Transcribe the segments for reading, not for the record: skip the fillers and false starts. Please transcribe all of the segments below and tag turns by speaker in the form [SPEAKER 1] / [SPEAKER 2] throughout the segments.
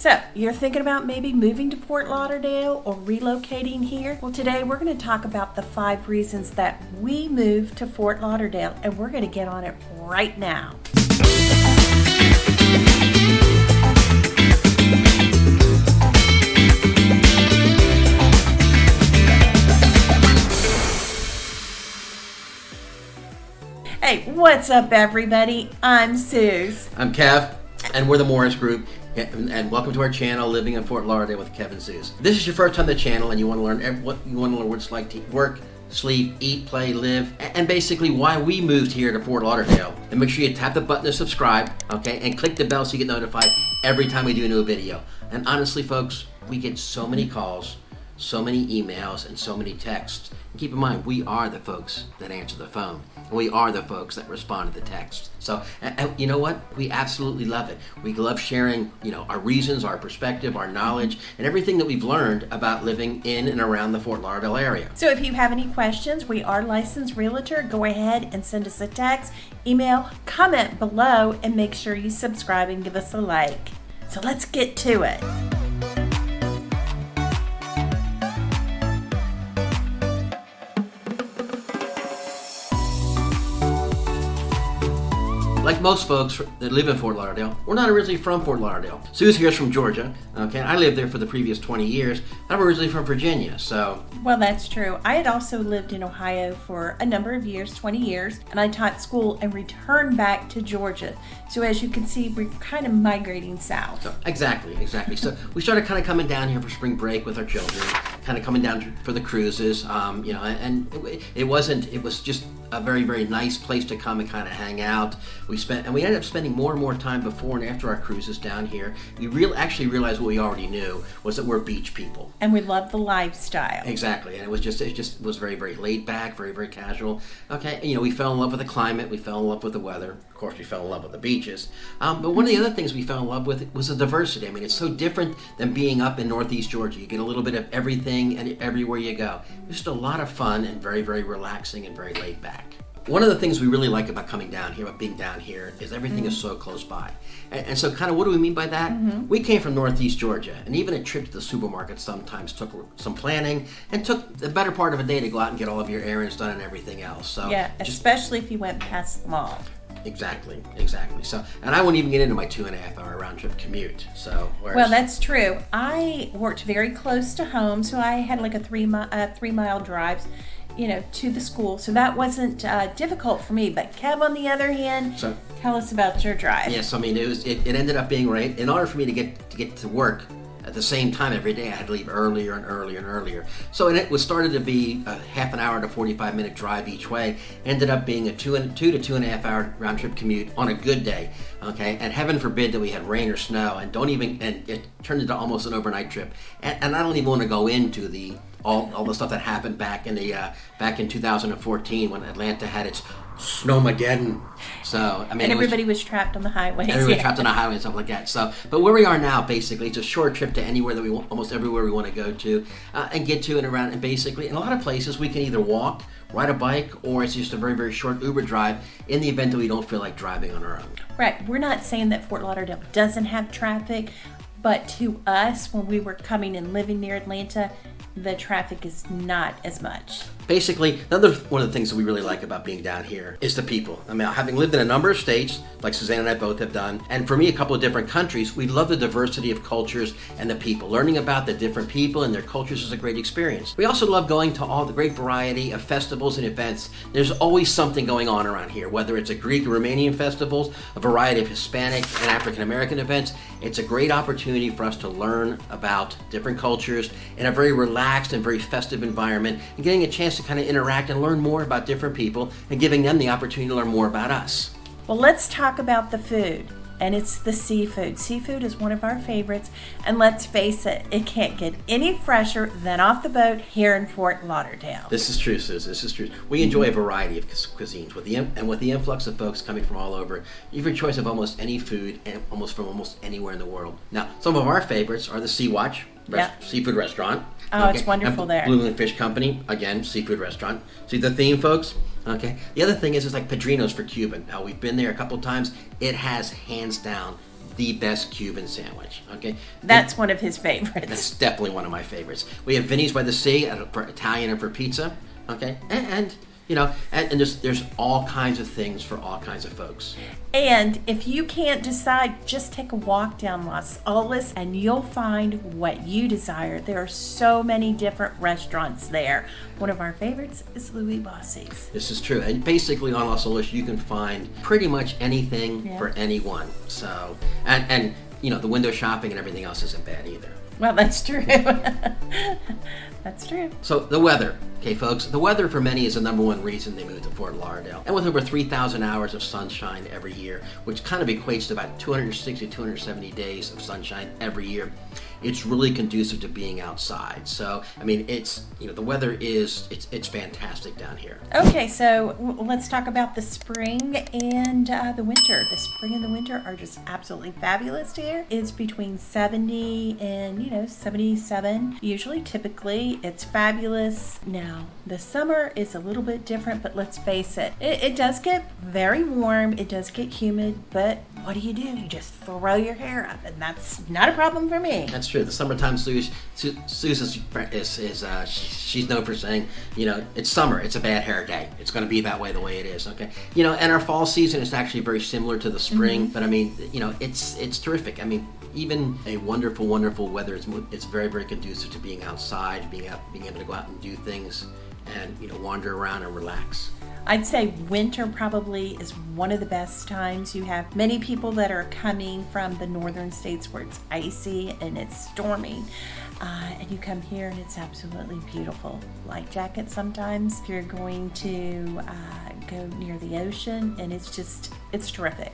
[SPEAKER 1] So, you're thinking about maybe moving to Fort Lauderdale or relocating here? Well, today we're going to talk about the 5 reasons that we moved to Fort Lauderdale, and we're going to get on it right now. Hey, what's up, everybody? I'm Suze.
[SPEAKER 2] I'm Kev, and we're the Morris Group. And welcome to our channel, Living in Fort Lauderdale with Kev and Suze. If this is your first time on the channel, and you want to learn what it's like to work, sleep, eat, play, live, and basically why we moved here to Fort Lauderdale. And make sure you tap the button to subscribe, okay, and click the bell so you get notified every time we do a new video. And honestly, folks, we get so many calls, so many emails, and so many texts. And keep in mind, we are the folks that answer the phone. We are the folks that respond to the text. So, and you know what? We absolutely love it. We love sharing, our reasons, our perspective, our knowledge, and everything that we've learned about living in and around the Fort Lauderdale area.
[SPEAKER 1] So if you have any questions, we are licensed realtor. Go ahead and send us a text, email, comment below, and make sure you subscribe and give us a like. So let's get to it.
[SPEAKER 2] Like most folks that live in Fort Lauderdale, we're not originally from Fort Lauderdale. Suze here's from Georgia, okay? I lived there for the previous 20 years. I'm originally from Virginia, so...
[SPEAKER 1] Well, that's true. I had also lived in Ohio for a number of years, 20 years, and I taught school and returned back to Georgia. So as you can see, we're kind of migrating south.
[SPEAKER 2] So, exactly. So we started kind of coming down here for spring break with our children, kind of coming down for the cruises, and it was just a very, very nice place to come and kind of hang out. We ended up spending more and more time before and after our cruises down here. We actually realized what we already knew was that we're beach people.
[SPEAKER 1] And we love the lifestyle.
[SPEAKER 2] Exactly. And it was very, very laid back, very, very casual. Okay. We fell in love with the climate. We fell in love with the weather. Of course, we fell in love with the beaches. But one of the other things we fell in love with was the diversity. I mean, it's so different than being up in Northeast Georgia. You get a little bit of everything and everywhere you go. It's just a lot of fun and very, very relaxing and very laid back. One of the things we really like about coming down here, about being down here, is everything is so close by. And so kind of what do we mean by that? We came from Northeast Georgia, and even a trip to the supermarket sometimes took some planning and took the better part of a day to go out and get all of your errands done and everything else. So
[SPEAKER 1] yeah, especially if you went past the mall.
[SPEAKER 2] Exactly. So, and I wouldn't even get into my 2.5-hour round trip commute. So,
[SPEAKER 1] well, that's true. I worked very close to home, so I had like a 3-mile drive, to the school. So that wasn't difficult for me. But Kev, on the other hand, tell us about your drive.
[SPEAKER 2] Yes, I mean it ended up being right. In order for me to get to work at the same time every day, I had to leave earlier and earlier and earlier. So it was started to be a half an hour to 45-minute drive each way. Ended up being a 2 to 2.5-hour round trip commute on a good day. Okay, and heaven forbid that we had rain or snow, and it turned into almost an overnight trip. And I don't even want to go into all the stuff that happened back in 2014 when Atlanta had its snowmageddon. So I mean,
[SPEAKER 1] and everybody was trapped on the highways.
[SPEAKER 2] Everybody trapped on the highway and stuff like that. So, but where we are now, basically, it's a short trip to anywhere that we want, almost everywhere we want to go to, and get to and around. And basically, in a lot of places, we can either walk, ride a bike, or it's just a very, very short Uber drive. In the event that we don't feel like driving on our own.
[SPEAKER 1] Right. We're not saying that Fort Lauderdale doesn't have traffic, but to us, when we were coming and living near Atlanta, the traffic is not as much.
[SPEAKER 2] Basically, one of the things that we really like about being down here is the people. I mean, having lived in a number of states, like Suzanne and I both have done, and for me, a couple of different countries, we love the diversity of cultures and the people. Learning about the different people and their cultures is a great experience. We also love going to all the great variety of festivals and events. There's always something going on around here, whether it's a Greek or Romanian festivals, a variety of Hispanic and African American events. It's a great opportunity for us to learn about different cultures in a very relaxed and very festive environment, and getting a chance to kind of interact and learn more about different people and giving them the opportunity to learn more about us.
[SPEAKER 1] Well, let's talk about the food. And it's the seafood. Seafood is one of our favorites, and let's face it, it can't get any fresher than off the boat here in Fort Lauderdale.
[SPEAKER 2] This is true, Suze. This is true. We enjoy a variety of cuisines. With the influx of folks coming from all over, you have a choice of almost any food and from almost anywhere in the world. Now, some of our favorites are the Sea Watch seafood restaurant.
[SPEAKER 1] Oh, okay. It's wonderful
[SPEAKER 2] and
[SPEAKER 1] there.
[SPEAKER 2] Blue Moon Fish Company, again, seafood restaurant. See the theme, folks? Okay. The other thing is like Padrino's for Cuban. Now, we've been there a couple times. It has, hands down, the best Cuban sandwich. Okay,
[SPEAKER 1] That's one of his favorites.
[SPEAKER 2] That's definitely one of my favorites. We have Vinny's by the Sea for Italian and for pizza. Okay, and there's all kinds of things for all kinds of folks.
[SPEAKER 1] And if you can't decide, just take a walk down Los Olas and you'll find what you desire. There are so many different restaurants there. One of our favorites is Louis Bossi's.
[SPEAKER 2] This is true. And basically on Los Olas you can find pretty much anything for anyone. So, and the window shopping and everything else isn't bad either.
[SPEAKER 1] Well, that's true. That's true.
[SPEAKER 2] So the weather, okay, folks, the weather for many is the number one reason they move to Fort Lauderdale. And with over 3,000 hours of sunshine every year, which kind of equates to about 260, 270 days of sunshine every year, it's really conducive to being outside. So, I mean, it's, the weather is, it's fantastic down here.
[SPEAKER 1] Okay, so let's talk about the spring and the winter. The spring and the winter are just absolutely fabulous here. It's between 70 and, 77. Usually, typically, it's fabulous. Now, the summer is a little bit different, but let's face it, it does get very warm. It does get humid, but what do? You just throw your hair up, and that's not a problem for me.
[SPEAKER 2] That's true. The summertime Suze she's known for saying, it's summer, it's a bad hair day. It's going to be that way the way it is, okay? And our fall season is actually very similar to the spring, but I mean, it's terrific. I mean, even a wonderful, wonderful weather, it's very, very conducive to being outside, being able to go out and do things and, wander around and relax.
[SPEAKER 1] I'd say winter probably is one of the best times. You have many people that are coming from the northern states where it's icy and it's storming. And you come here and it's absolutely beautiful. Light jackets sometimes if you're going to go near the ocean, and it's terrific.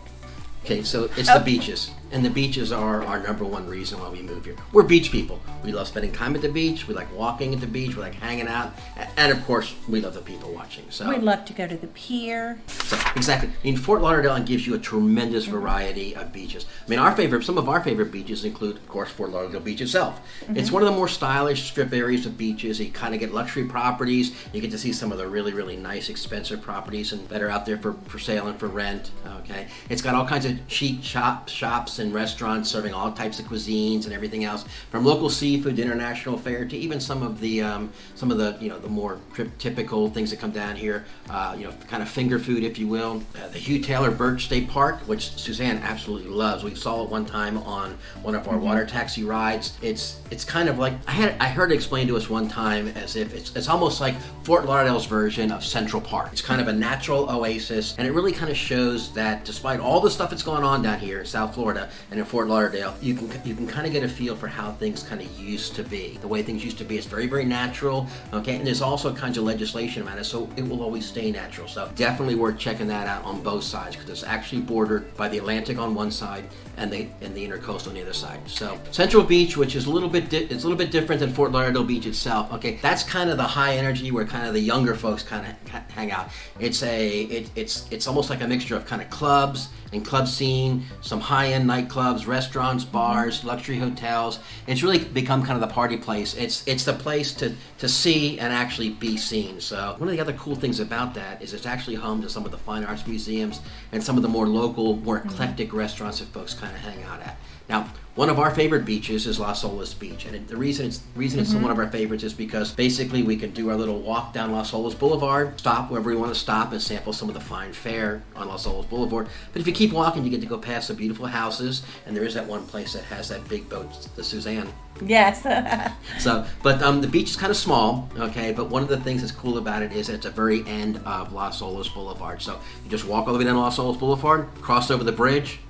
[SPEAKER 2] Okay, so it's the beaches, and the beaches are our number one reason why we move here. We're beach people. We love spending time at the beach. We like walking at the beach. We like hanging out, and of course, we love the people watching. So
[SPEAKER 1] we love to go to the pier.
[SPEAKER 2] So, exactly. I mean, Fort Lauderdale gives you a tremendous variety of beaches. I mean, some of our favorite beaches include, of course, Fort Lauderdale Beach itself. It's one of the more stylish strip areas of beaches. You kind of get luxury properties. You get to see some of the really, really nice, expensive properties and that are out there for sale and for rent. Okay, it's got all kinds of chic shops and restaurants serving all types of cuisines and everything else, from local seafood to international fare to even some of the the more typical things that come down here, kind of finger food, if you will. The Hugh Taylor Birch State Park, which Suzanne absolutely loves. We saw it one time on one of our water taxi rides. It's kind of like I heard it explained to us one time as if it's almost like Fort Lauderdale's version of Central Park. It's kind of a natural oasis, and it really kind of shows that despite all the stuff that's going on down here in South Florida and in Fort Lauderdale, you can kind of get a feel for how things kind of used to be. The way things used to be is very, very natural, okay? And there's also kinds of legislation about it, so it will always stay natural. So definitely worth checking that out on both sides, because it's actually bordered by the Atlantic on one side and the Intercoastal on the other side. So Central Beach, which is a little bit different than Fort Lauderdale Beach itself, okay? That's kind of the high energy where kind of the younger folks kind of hang out. It's almost like a mixture of kind of clubs and club scene, some high-end nightclubs, restaurants, bars, luxury hotels. It's really become kind of the party place. It's the place to see and actually be seen. So one of the other cool things about that is it's actually home to some of the fine arts museums and some of the more local, more eclectic restaurants that folks kind of hang out at. Now, one of our favorite beaches is Los Olas Beach, and the reason it's one of our favorites is because basically we can do our little walk down Los Olas Boulevard, stop wherever we want to stop and sample some of the fine fare on Los Olas Boulevard. But if you keep walking, you get to go past the beautiful houses, and there is that one place that has that big boat, the Suzanne.
[SPEAKER 1] Yes.
[SPEAKER 2] But the beach is kind of small, okay, but one of the things that's cool about it is at the very end of Los Olas Boulevard. So you just walk all the way down Los Olas Boulevard, cross over the bridge,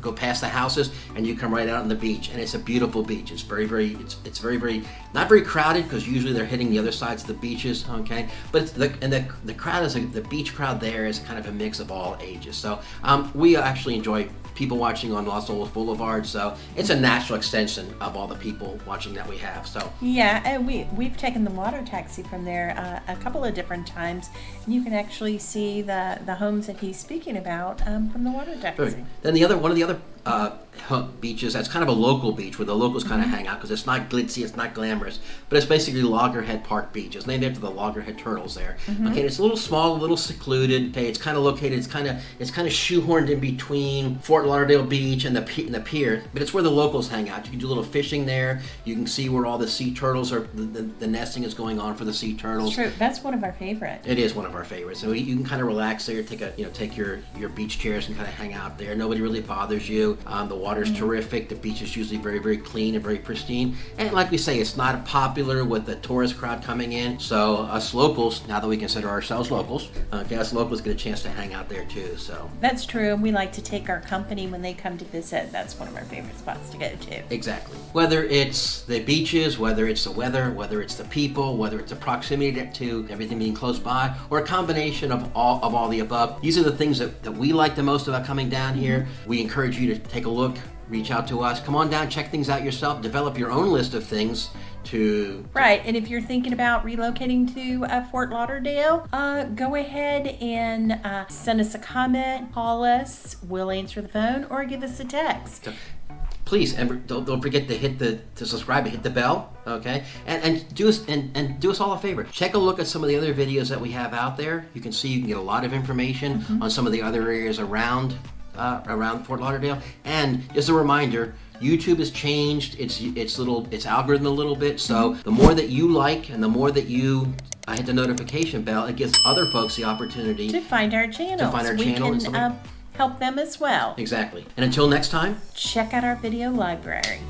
[SPEAKER 2] go past the houses, and you come right out on the beach, and it's a beautiful beach. It's very, very, not very crowded, because usually they're hitting the other sides of the beaches, okay, but the crowd the beach crowd there is kind of a mix of all ages. So we actually enjoy people watching on Los Olas Boulevard, so it's a natural extension of all the people watching that we have. So
[SPEAKER 1] yeah, and we've taken the water taxi from there a couple of different times, and you can actually see the homes that he's speaking about from the water taxi.
[SPEAKER 2] Then one of the other beaches. That's kind of a local beach where the locals kind of hang out because it's not glitzy, it's not glamorous, but it's basically Loggerhead Park Beach. It's named after the Loggerhead turtles there. Okay, it's a little small, a little secluded. Okay, it's kind of located. It's kind of shoehorned in between Fort Lauderdale Beach and the pier, but it's where the locals hang out. You can do a little fishing there. You can see where all the sea turtles are. The nesting is going on for the sea turtles.
[SPEAKER 1] True, that's one of our favorites.
[SPEAKER 2] It is one of our favorites. So you can kind of relax there. Take your beach chairs and kind of hang out there. Nobody really bothers you. The water's terrific. The beach is usually very, very clean and very pristine. And like we say, it's not popular with the tourist crowd coming in. So us locals, now that we consider ourselves locals, us locals get a chance to hang out there too. So
[SPEAKER 1] that's true. And we like to take our company when they come to visit. That's one of our favorite spots to go to.
[SPEAKER 2] Exactly. Whether it's the beaches, whether it's the weather, whether it's the people, whether it's the proximity to everything being close by, or a combination of all the above. These are the things that we like the most about coming down here. We encourage you to take a look, reach out to us, come on down, check things out yourself, develop your own list of things to...
[SPEAKER 1] Right, and if you're thinking about relocating to Fort Lauderdale, go ahead and send us a comment, call us, we'll answer the phone, or give us a text.
[SPEAKER 2] So, please, and don't forget to subscribe and hit the bell, okay? And do us all a favor. Check a look at some of the other videos that we have out there. You can get a lot of information on some of the other areas around Fort Lauderdale. And just a reminder, YouTube has changed its algorithm a little bit. So the more that you like and the more that you hit the notification bell, it gives other folks the opportunity
[SPEAKER 1] to find our channel. We can help them as well.
[SPEAKER 2] Exactly. And until next time,
[SPEAKER 1] check out our video library.